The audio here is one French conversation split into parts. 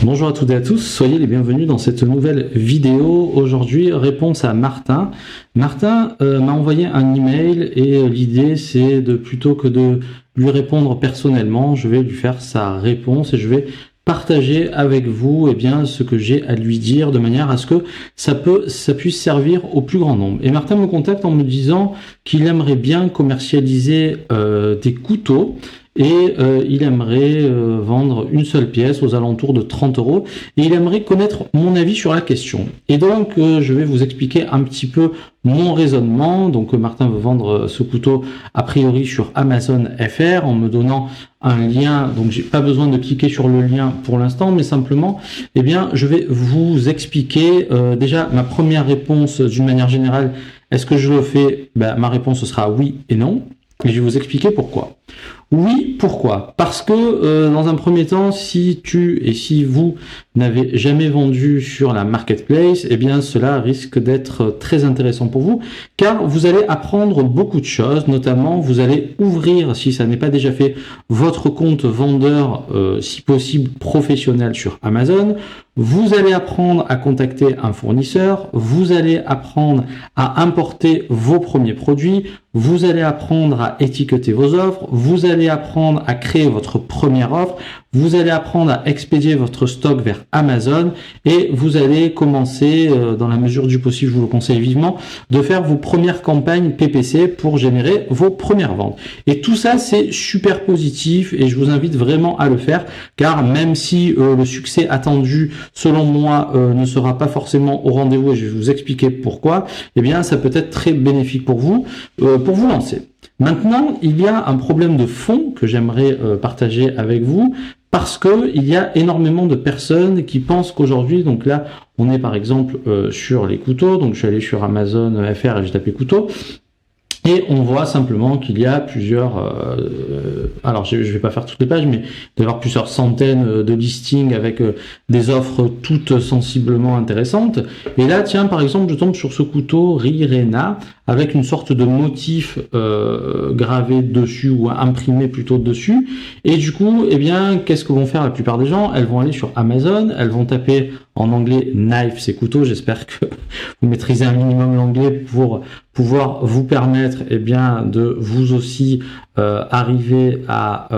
Bonjour à toutes et à tous, soyez les bienvenus dans cette nouvelle vidéo. Aujourd'hui, réponse à Martin. Martin m'a envoyé un email et l'idée c'est de plutôt que de lui répondre personnellement, je vais lui faire sa réponse et je vais partager avec vous ce que j'ai à lui dire de manière à ce que ça puisse servir au plus grand nombre. Et Martin me contacte en me disant qu'il aimerait bien commercialiser des couteaux. Et il aimerait vendre une seule pièce aux alentours de 30 € et il aimerait connaître mon avis sur la question. Et donc je vais vous expliquer un petit peu mon raisonnement. Donc Martin veut vendre ce couteau a priori sur Amazon FR en me donnant un lien. Donc j'ai pas besoin de cliquer sur le lien pour l'instant, mais simplement je vais vous expliquer déjà ma première réponse d'une manière générale. Est-ce que je le fais? Ma réponse sera oui et non. Et je vais vous expliquer pourquoi. Oui, pourquoi? Parce que dans un premier temps, si vous n'avez jamais vendu sur la marketplace, cela risque d'être très intéressant pour vous, car vous allez apprendre beaucoup de choses, notamment vous allez ouvrir, si ça n'est pas déjà fait, votre compte vendeur, si possible professionnel sur Amazon. Vous allez apprendre à contacter un fournisseur, vous allez apprendre à importer vos premiers produits, vous allez apprendre à étiqueter vos offres, vous allez apprendre à créer votre première offre, vous allez apprendre à expédier votre stock vers Amazon et vous allez commencer, dans la mesure du possible, je vous le conseille vivement, de faire vos premières campagnes PPC pour générer vos premières ventes. Et tout ça, c'est super positif et je vous invite vraiment à le faire car même si le succès attendu, selon moi, ne sera pas forcément au rendez-vous et je vais vous expliquer pourquoi, ça peut être très bénéfique pour vous lancer. Maintenant, il y a un problème de fond que j'aimerais partager avec vous parce que il y a énormément de personnes qui pensent qu'aujourd'hui, donc là, on est par exemple sur les couteaux, donc je suis allé sur Amazon FR et j'ai tapé couteau. Et on voit simplement qu'il y a plusieurs, alors je vais pas faire toutes les pages, mais il doit y avoir plusieurs centaines de listings avec des offres toutes sensiblement intéressantes. Et là, tiens, par exemple, je tombe sur ce couteau Rirena avec une sorte de motif gravé dessus ou imprimé plutôt dessus. Et du coup, qu'est-ce que vont faire la plupart des gens? Elles vont aller sur Amazon, elles vont taper en anglais knife, c'est couteau. J'espère que vous maîtrisez un minimum l'anglais pour pouvoir vous permettre de vous aussi arriver à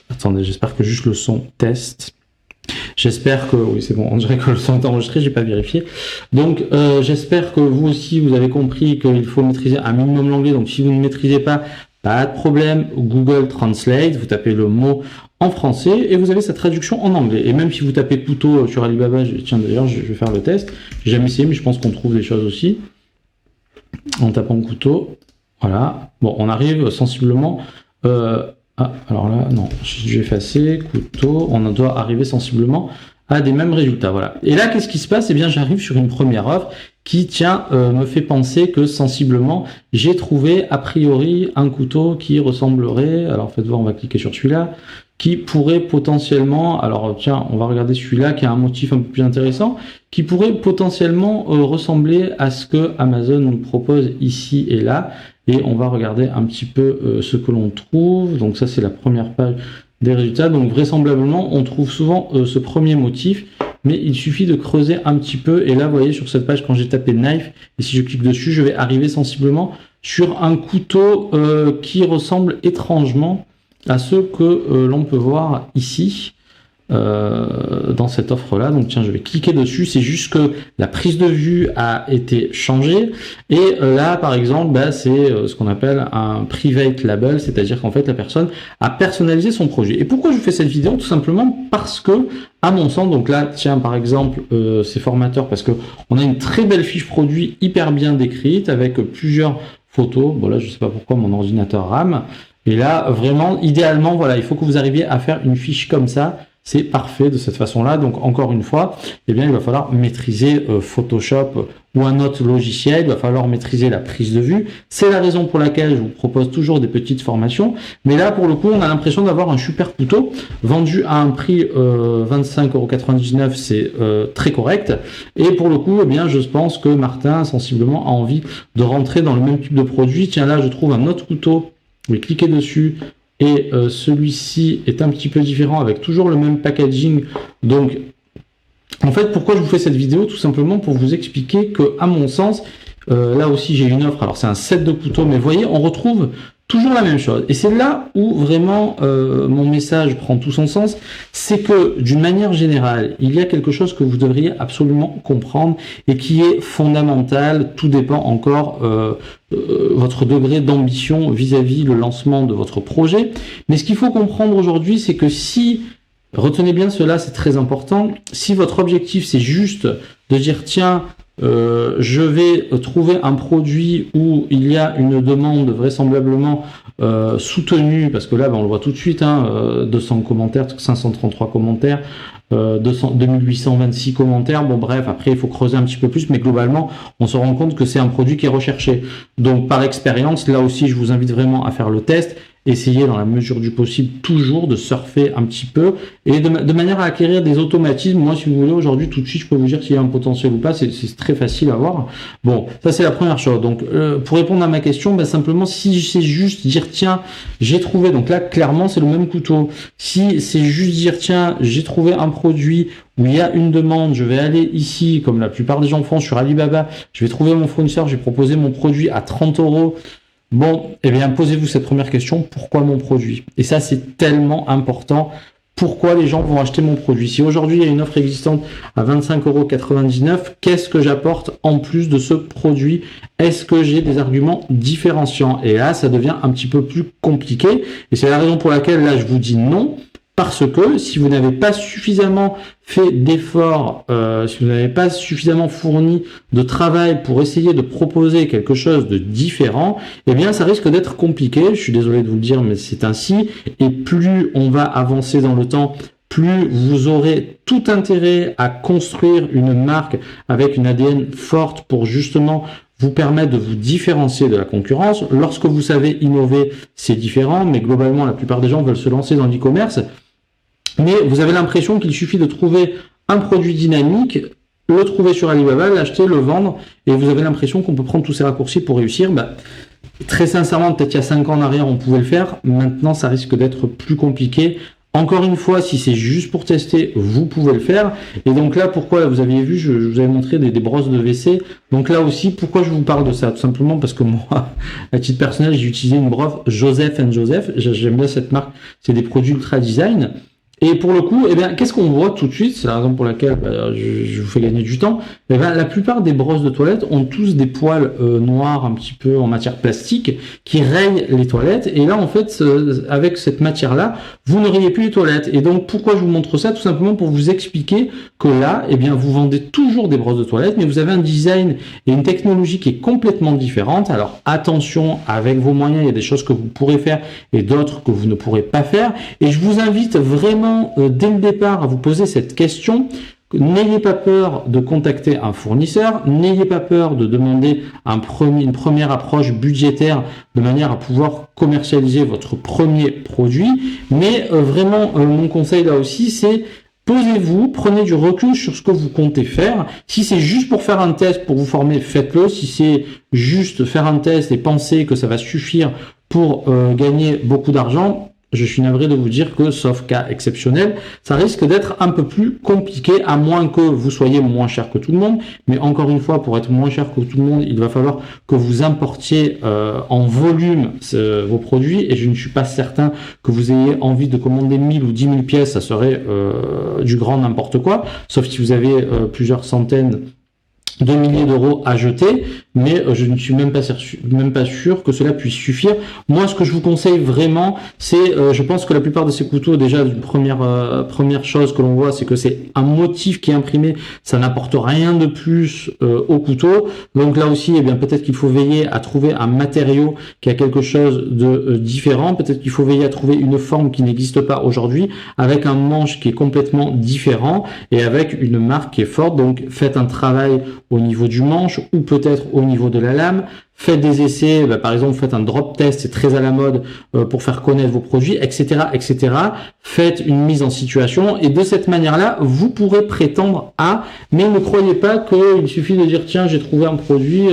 attendez, j'espère que juste le son test. J'espère que oui, c'est bon, on dirait que le son est enregistré, j'ai pas vérifié. Donc j'espère que vous aussi vous avez compris qu'il faut maîtriser un minimum l'anglais. Donc si vous ne maîtrisez pas de problème, Google Translate, vous tapez le mot en français et vous avez sa traduction en anglais. Et même si vous tapez couteau sur Alibaba, tiens d'ailleurs je vais faire le test, j'ai jamais essayé mais je pense qu'on trouve des choses aussi en tapant couteau. Voilà, bon on arrive sensiblement alors là non, j'ai effacé couteau, on doit arriver sensiblement à des mêmes résultats, voilà. Et là qu'est-ce qui se passe? J'arrive sur une première offre qui me fait penser que sensiblement j'ai trouvé a priori un couteau qui ressemblerait, alors faites voir, on va cliquer sur celui-là, qui pourrait potentiellement, alors tiens, on va regarder celui-là qui a un motif un peu plus intéressant, qui pourrait potentiellement ressembler à ce que Amazon nous propose ici et là. Et on va regarder un petit peu ce que l'on trouve. Donc ça, c'est la première page des résultats. Donc vraisemblablement, on trouve souvent ce premier motif, mais il suffit de creuser un petit peu. Et là, vous voyez, sur cette page, quand j'ai tapé knife, et si je clique dessus, je vais arriver sensiblement sur un couteau qui ressemble étrangement à ceux que l'on peut voir ici. Dans cette offre là, donc tiens, je vais cliquer dessus, c'est juste que la prise de vue a été changée et là par exemple c'est ce qu'on appelle un private label, c'est-à-dire qu'en fait la personne a personnalisé son projet. Et pourquoi je fais cette vidéo? Tout simplement parce que à mon sens, donc là tiens par exemple c'est formateur parce que on a une très belle fiche produit hyper bien décrite avec plusieurs photos. Bon là je sais pas pourquoi mon ordinateur rame, et là vraiment idéalement voilà, il faut que vous arriviez à faire une fiche comme ça. C'est parfait de cette façon-là. Donc, encore une fois, il va falloir maîtriser Photoshop ou un autre logiciel. Il va falloir maîtriser la prise de vue. C'est la raison pour laquelle je vous propose toujours des petites formations. Mais là, pour le coup, on a l'impression d'avoir un super couteau vendu à un prix 25,99 €. C'est très correct. Et pour le coup, je pense que Martin, sensiblement, a envie de rentrer dans le même type de produit. Tiens, là, je trouve un autre couteau. Vous pouvez cliquer dessus. et celui-ci est un petit peu différent avec toujours le même packaging. Donc en fait, pourquoi je vous fais cette vidéo? Tout simplement pour vous expliquer que, à mon sens, là aussi j'ai une offre, alors c'est un set de couteaux, mais vous voyez, on retrouve toujours la même chose. Et c'est là où vraiment mon message prend tout son sens, c'est que d'une manière générale, il y a quelque chose que vous devriez absolument comprendre et qui est fondamental. Tout dépend encore votre degré d'ambition vis-à-vis le lancement de votre projet. Mais ce qu'il faut comprendre aujourd'hui, c'est que si, retenez bien cela, c'est très important, si votre objectif c'est juste de dire tiens, je vais trouver un produit où il y a une demande vraisemblablement soutenue, parce que là on le voit tout de suite, 200 commentaires, 533 commentaires, 2826 commentaires, bon bref, après il faut creuser un petit peu plus, mais globalement on se rend compte que c'est un produit qui est recherché. Donc par expérience, là aussi je vous invite vraiment à faire le test. Essayez dans la mesure du possible toujours de surfer un petit peu et de manière à acquérir des automatismes. Moi, si vous voulez, aujourd'hui, tout de suite, je peux vous dire s'il y a un potentiel ou pas. C'est très facile à voir. Bon, ça c'est la première chose. Donc, pour répondre à ma question, simplement, si c'est juste dire tiens, j'ai trouvé. Donc là, clairement, c'est le même couteau. Si c'est juste dire tiens, j'ai trouvé un produit où il y a une demande, je vais aller ici, comme la plupart des gens font sur Alibaba, je vais trouver mon fournisseur, je vais proposer mon produit à 30 €. Bon, eh bien, posez-vous cette première question, pourquoi mon produit? Et ça, c'est tellement important. Pourquoi les gens vont acheter mon produit? Si aujourd'hui, il y a une offre existante à 25,99 €, qu'est-ce que j'apporte en plus de ce produit? Est-ce que j'ai des arguments différenciants? Et là, ça devient un petit peu plus compliqué. Et c'est la raison pour laquelle, là, je vous dis non. Parce que si vous n'avez pas suffisamment fait d'efforts, si vous n'avez pas suffisamment fourni de travail pour essayer de proposer quelque chose de différent, eh bien ça risque d'être compliqué. Je suis désolé de vous le dire, mais c'est ainsi. Et plus on va avancer dans le temps, plus vous aurez tout intérêt à construire une marque avec une ADN forte pour justement vous permettre de vous différencier de la concurrence. Lorsque vous savez innover, c'est différent, mais globalement, la plupart des gens veulent se lancer dans l'e-commerce. Mais vous avez l'impression qu'il suffit de trouver un produit dynamique, le trouver sur Alibaba, l'acheter, le vendre, et vous avez l'impression qu'on peut prendre tous ces raccourcis pour réussir. Très sincèrement, peut-être il y a 5 ans en arrière, on pouvait le faire. Maintenant, ça risque d'être plus compliqué. Encore une fois, si c'est juste pour tester, vous pouvez le faire. Et donc là, pourquoi, vous aviez vu, je vous avais montré des brosses de WC. Donc là aussi, pourquoi je vous parle de ça? Tout simplement parce que moi, à titre personnel, j'ai utilisé une brosse Joseph & Joseph. J'aime bien cette marque. C'est des produits ultra design. Et pour le coup, eh bien, qu'est-ce qu'on voit tout de suite? C'est la raison pour laquelle je vous fais gagner du temps. Eh bien, la plupart des brosses de toilette ont tous des poils noirs un petit peu en matière plastique qui rayent les toilettes. Et là, en fait, avec cette matière-là, vous ne rayez plus les toilettes. Et donc, pourquoi je vous montre ça? Tout simplement pour vous expliquer que là, eh bien, vous vendez toujours des brosses de toilette, mais vous avez un design et une technologie qui est complètement différente. Alors, attention, avec vos moyens, il y a des choses que vous pourrez faire et d'autres que vous ne pourrez pas faire. Et je vous invite vraiment dès le départ à vous poser cette question. N'ayez pas peur de contacter un fournisseur, n'ayez pas peur de demander une première approche budgétaire de manière à pouvoir commercialiser votre premier produit. Mais vraiment, mon conseil là aussi, c'est posez-vous, prenez du recul sur ce que vous comptez faire. Si c'est juste pour faire un test, pour vous former, faites-le. Si c'est juste faire un test et penser que ça va suffire pour gagner beaucoup d'argent, je suis navré de vous dire que, sauf cas exceptionnel, ça risque d'être un peu plus compliqué, à moins que vous soyez moins cher que tout le monde. Mais encore une fois, pour être moins cher que tout le monde, il va falloir que vous importiez en volume vos produits. Et je ne suis pas certain que vous ayez envie de commander 1000 ou 10 000 pièces. Ça serait du grand n'importe quoi. Sauf si vous avez plusieurs centaines de milliers d'euros à jeter, mais je ne suis même pas sûr que cela puisse suffire. Moi, ce que je vous conseille vraiment, c'est, je pense que la plupart de ces couteaux, déjà, une première chose que l'on voit, c'est que c'est un motif qui est imprimé, ça n'apporte rien de plus au couteau. Donc là aussi, eh bien, peut-être qu'il faut veiller à trouver un matériau qui a quelque chose de différent. Peut-être qu'il faut veiller à trouver une forme qui n'existe pas aujourd'hui, avec un manche qui est complètement différent et avec une marque qui est forte. Donc, faites un travail au niveau du manche ou peut-être au niveau de la lame. faites des essais, par exemple, faites un drop test, c'est très à la mode pour faire connaître vos produits, etc., etc. Faites une mise en situation et de cette manière-là, vous pourrez prétendre à, mais ne croyez pas qu'il suffit de dire tiens, j'ai trouvé un produit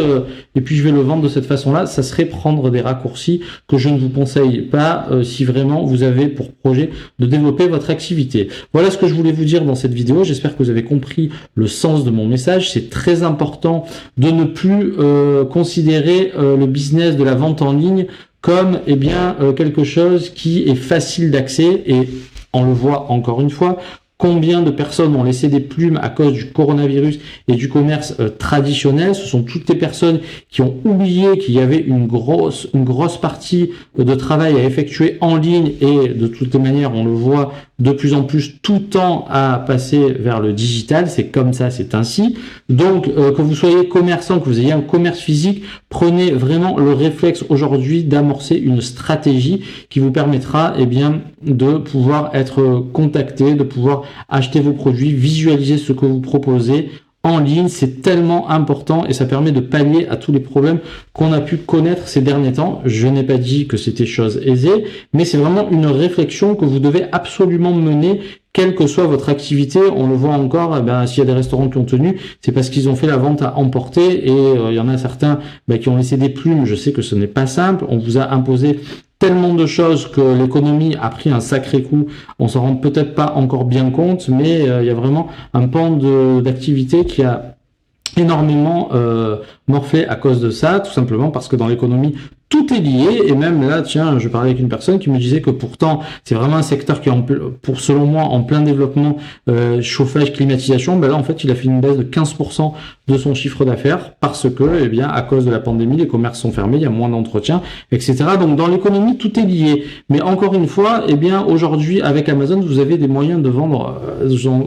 et puis je vais le vendre de cette façon-là. Ça serait prendre des raccourcis que je ne vous conseille pas si vraiment vous avez pour projet de développer votre activité. Voilà ce que je voulais vous dire dans cette vidéo. J'espère que vous avez compris le sens de mon message. C'est très important de ne plus considérer le business de la vente en ligne comme quelque chose qui est facile d'accès et on le voit encore une fois. Combien de personnes ont laissé des plumes à cause du coronavirus et du commerce traditionnel? Ce sont toutes les personnes qui ont oublié qu'il y avait une grosse partie de travail à effectuer en ligne et de toutes les manières, on le voit de plus en plus, tout tend à passer vers le digital. C'est comme ça, c'est ainsi. Donc, que vous soyez commerçant, que vous ayez un commerce physique, prenez vraiment le réflexe aujourd'hui d'amorcer une stratégie qui vous permettra de pouvoir être contacté, de pouvoir acheter vos produits, visualiser ce que vous proposez en ligne. C'est tellement important et ça permet de pallier à tous les problèmes qu'on a pu connaître ces derniers temps. Je n'ai pas dit que c'était chose aisée, mais c'est vraiment une réflexion que vous devez absolument mener, quelle que soit votre activité. On le voit encore, s'il y a des restaurants qui ont tenu, c'est parce qu'ils ont fait la vente à emporter et il y en a certains qui ont laissé des plumes. Je sais que ce n'est pas simple. On vous a imposé tellement de choses que l'économie a pris un sacré coup. On s'en rend peut-être pas encore bien compte, mais il y a vraiment un pan d'activité qui a énormément morflé à cause de ça, tout simplement parce que dans l'économie, tout est lié. Et même là, tiens, je parlais avec une personne qui me disait que pourtant, c'est vraiment un secteur qui est, selon moi, en plein développement, chauffage, climatisation. Là, en fait, il a fait une baisse de 15% de son chiffre d'affaires parce que, à cause de la pandémie, les commerces sont fermés, il y a moins d'entretien, etc. Donc, dans l'économie, tout est lié. Mais encore une fois, aujourd'hui, avec Amazon, vous avez des moyens de vendre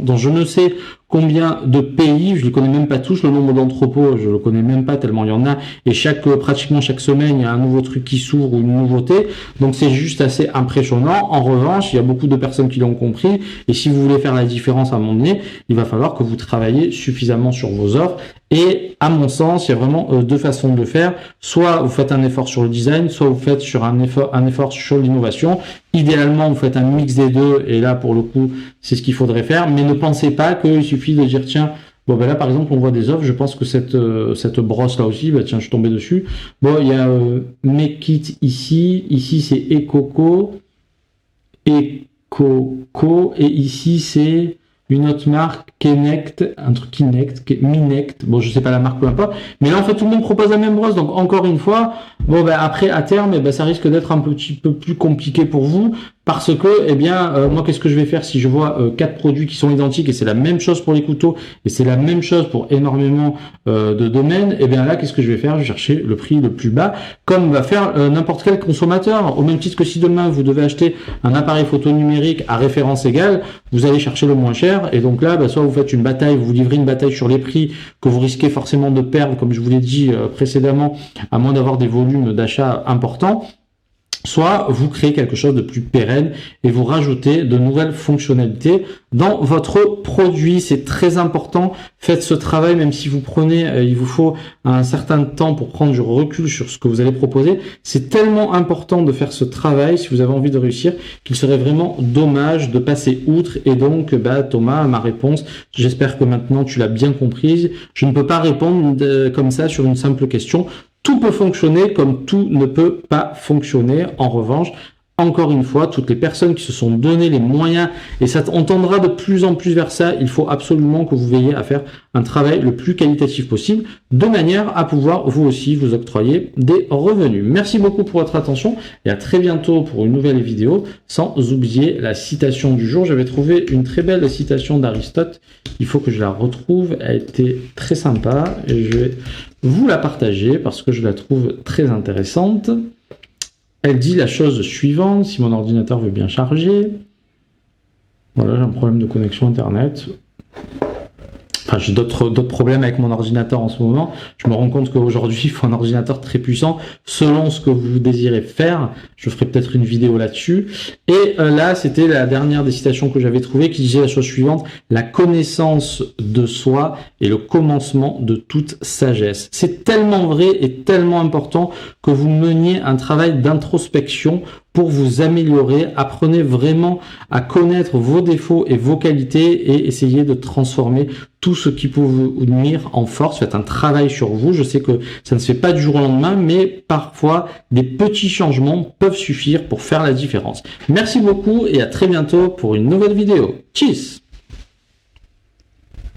dans je ne sais combien de pays, je les connais même pas tous, le nombre d'entrepôts, je le connais même pas tellement il y en a, et pratiquement chaque semaine, il y a un nouveau truc qui s'ouvre ou une nouveauté, donc c'est juste assez impressionnant. En revanche, il y a beaucoup de personnes qui l'ont compris, et si vous voulez faire la différence à un moment donné, il va falloir que vous travaillez suffisamment sur vos offres. Et à mon sens, il y a vraiment deux façons de le faire. Soit vous faites un effort sur le design, soit vous faites un effort sur l'innovation. Idéalement, vous faites un mix des deux. Et là, pour le coup, c'est ce qu'il faudrait faire. Mais ne pensez pas qu'il suffit de dire, tiens, là, par exemple, on voit des offres. Je pense que cette brosse là aussi, tiens, je suis tombé dessus. Il y a Make It ici. Ici, c'est Ecoco. Et ici, c'est une autre marque, Kinect, un truc Minect, je sais pas la marque, peu importe, mais là en fait tout le monde propose la même brosse, donc encore une fois, après à terme, ça risque d'être un petit peu plus compliqué pour vous, parce que, moi qu'est-ce que je vais faire si je vois 4 produits qui sont identiques et c'est la même chose pour les couteaux et c'est la même chose pour énormément de domaines, là qu'est-ce que je vais faire? Je vais chercher le prix le plus bas, comme va faire n'importe quel consommateur, au même titre que si demain vous devez acheter un appareil photo numérique à référence égale, vous allez chercher le moins cher, et donc là, soit vous faites une bataille, vous livrez une bataille sur les prix que vous risquez forcément de perdre, comme je vous l'ai dit précédemment, à moins d'avoir des volumes d'achat importants, soit vous créez quelque chose de plus pérenne et vous rajoutez de nouvelles fonctionnalités dans votre produit. C'est très important. Faites ce travail, même si vous prenez, il vous faut un certain temps pour prendre du recul sur ce que vous allez proposer. C'est tellement important de faire ce travail si vous avez envie de réussir qu'il serait vraiment dommage de passer outre. Et donc, Thomas, ma réponse, j'espère que maintenant tu l'as bien comprise. Je ne peux pas répondre comme ça sur une simple question. Tout peut fonctionner comme tout ne peut pas fonctionner. En revanche, encore une fois, toutes les personnes qui se sont donné les moyens, et on tendra de plus en plus vers ça, il faut absolument que vous veilliez à faire un travail le plus qualitatif possible, de manière à pouvoir vous aussi vous octroyer des revenus. Merci beaucoup pour votre attention et à très bientôt pour une nouvelle vidéo, sans oublier la citation du jour. J'avais trouvé une très belle citation d'Aristote, il faut que je la retrouve, elle était très sympa et je vais vous la partager parce que je la trouve très intéressante. Elle dit la chose suivante, si mon ordinateur veut bien charger. Voilà, j'ai un problème de connexion internet. Enfin, j'ai d'autres problèmes avec mon ordinateur en ce moment. Je me rends compte qu'aujourd'hui, il faut un ordinateur très puissant selon ce que vous désirez faire. Je ferai peut-être une vidéo là-dessus. Et là, c'était la dernière des citations que j'avais trouvées qui disait la chose suivante: la connaissance de soi est le commencement de toute sagesse. C'est tellement vrai et tellement important que vous meniez un travail d'introspection pour vous améliorer. Apprenez vraiment à connaître vos défauts et vos qualités et essayez de transformer tout ce qui peut vous nuire en force. Faites un travail sur vous. Je sais que ça ne se fait pas du jour au lendemain, mais parfois des petits changements peuvent suffire pour faire la différence. Merci beaucoup et à très bientôt pour une nouvelle vidéo. Tchuss!